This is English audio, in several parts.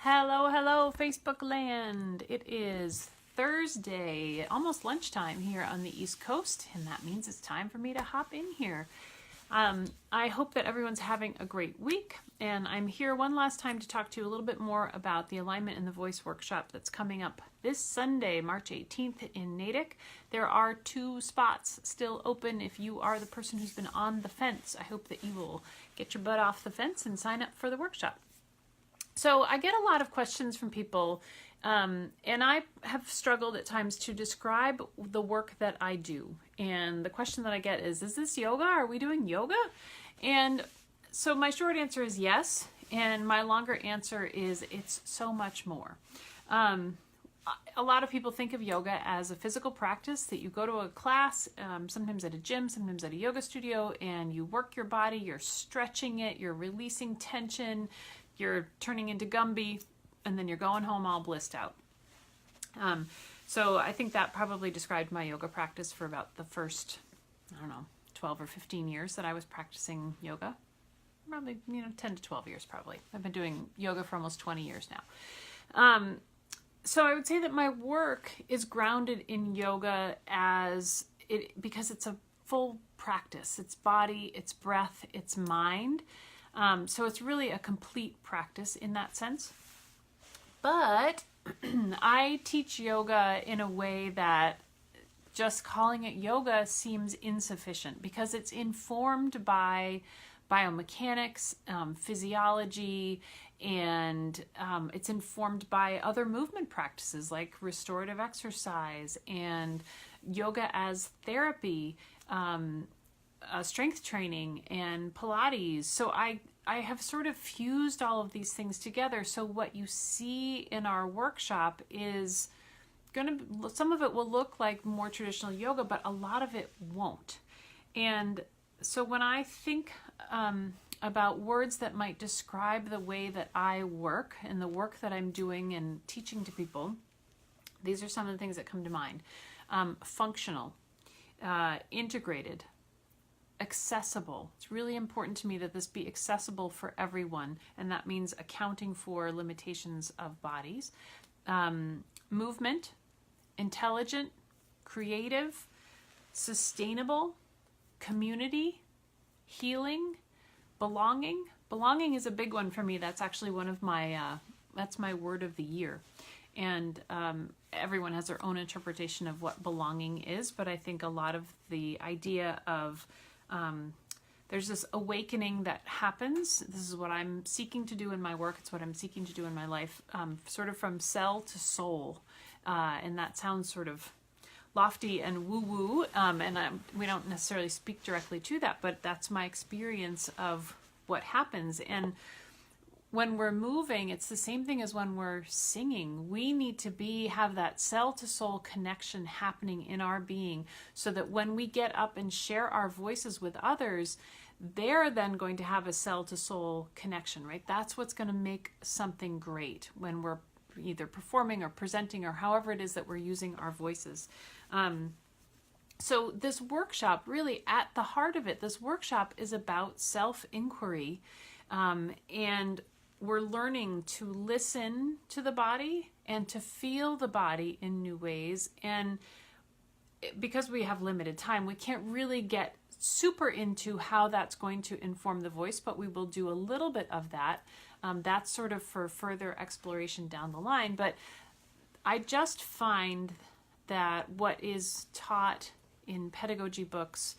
Hello, hello, Facebook land. It is Thursday, almost lunchtime here on the East Coast, and that means it's time for me to hop in here. I hope that everyone's having a great week, and I'm here one last time to talk to you a little bit more about the Alignment in the Voice workshop that's coming up this Sunday, March 18th in Natick. There are 2 spots still open if you are the person who's been on the fence. I hope that you will get your butt off the fence and sign up for the workshop. So I get a lot of questions from people, and I have struggled at times to describe the work that I do. And the question that I get is this yoga? Are we doing yoga? And so my short answer is yes, and my longer answer is it's so much more. A lot of people think of yoga as a physical practice that you go to a class, sometimes at a gym, sometimes at a yoga studio, and you work your body, you're stretching it, you're releasing tension, you're turning into Gumby, and then you're going home all blissed out. So I think that probably described my yoga practice for about the first, 12 or 15 years that I was practicing yoga. Probably, 10 to 12 years probably. I've been doing yoga for almost 20 years now. So I would say that my work is grounded in yoga because it's a full practice. It's body, it's breath, it's mind. So it's really a complete practice in that sense. But I teach yoga in a way that just calling it yoga seems insufficient because it's informed by biomechanics, physiology, and it's informed by other movement practices like restorative exercise and yoga as therapy, strength training, and Pilates. So I have sort of fused all of these things together. So what you see in our workshop is some of it will look like more traditional yoga, but a lot of it won't. And so when I think about words that might describe the way that I work and the work that I'm doing and teaching to people, these are some of the things that come to mind. Functional, integrated, accessible. It's really important to me that this be accessible for everyone, and that means accounting for limitations of bodies. Movement, intelligent, creative, sustainable, community, healing, belonging. Belonging is a big one for me. That's actually one of my, that's my word of the year. And everyone has their own interpretation of what belonging is, but I think a lot of the idea of there's this awakening that happens. This is what I'm seeking to do in my work. It's what I'm seeking to do in my life, sort of from cell to soul. And that sounds sort of lofty and woo-woo, and we don't necessarily speak directly to that, but that's my experience of what happens. And when we're moving, it's the same thing as when we're singing. We need to have that cell-to-soul connection happening in our being so that when we get up and share our voices with others, they're then going to have a cell-to-soul connection, right? That's what's going to make something great when we're either performing or presenting or however it is that we're using our voices. So this workshop, really at the heart of it, this workshop is about self-inquiry, and we're learning to listen to the body and to feel the body in new ways. And because we have limited time, we can't really get super into how that's going to inform the voice, but we will do a little bit of that. That's sort of for further exploration down the line. But I just find that what is taught in pedagogy books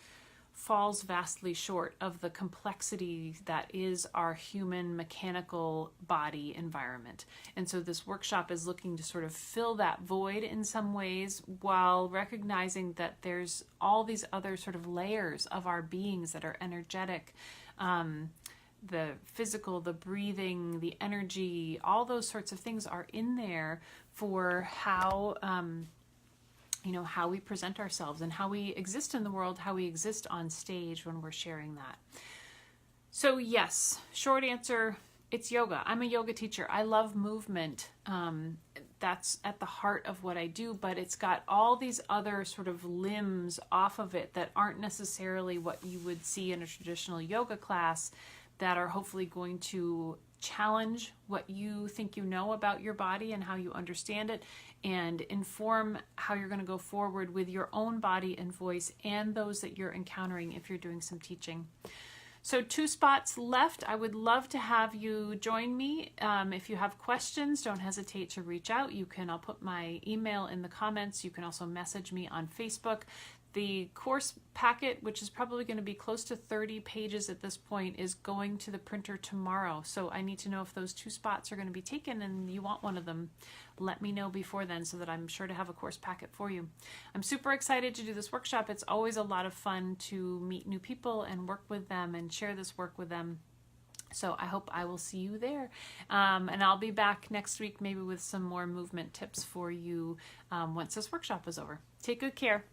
falls vastly short of the complexity that is our human mechanical body environment. And so this workshop is looking to sort of fill that void in some ways while recognizing that there's all these other sort of layers of our beings that are energetic, the physical, the breathing, the energy, all those sorts of things are in there for how how we present ourselves and how we exist in the world, how we exist on stage when we're sharing that. So yes, short answer, it's yoga. I'm a yoga teacher. I love movement. That's at the heart of what I do, but it's got all these other sort of limbs off of it that aren't necessarily what you would see in a traditional yoga class that are hopefully going to challenge what you think you know about your body and how you understand it, and inform how you're going to go forward with your own body and voice and those that you're encountering if you're doing some teaching. So 2 spots left. I would love to have you join me. If you have questions, don't hesitate to reach out. I'll put my email in the comments. You can also message me on Facebook. The course packet, which is probably going to be close to 30 pages at this point, is going to the printer tomorrow. So I need to know if those 2 spots are going to be taken and you want one of them. Let me know before then so that I'm sure to have a course packet for you. I'm super excited to do this workshop. It's always a lot of fun to meet new people and work with them and share this work with them. So I hope I will see you there. And I'll be back next week maybe with some more movement tips for you once this workshop is over. Take good care.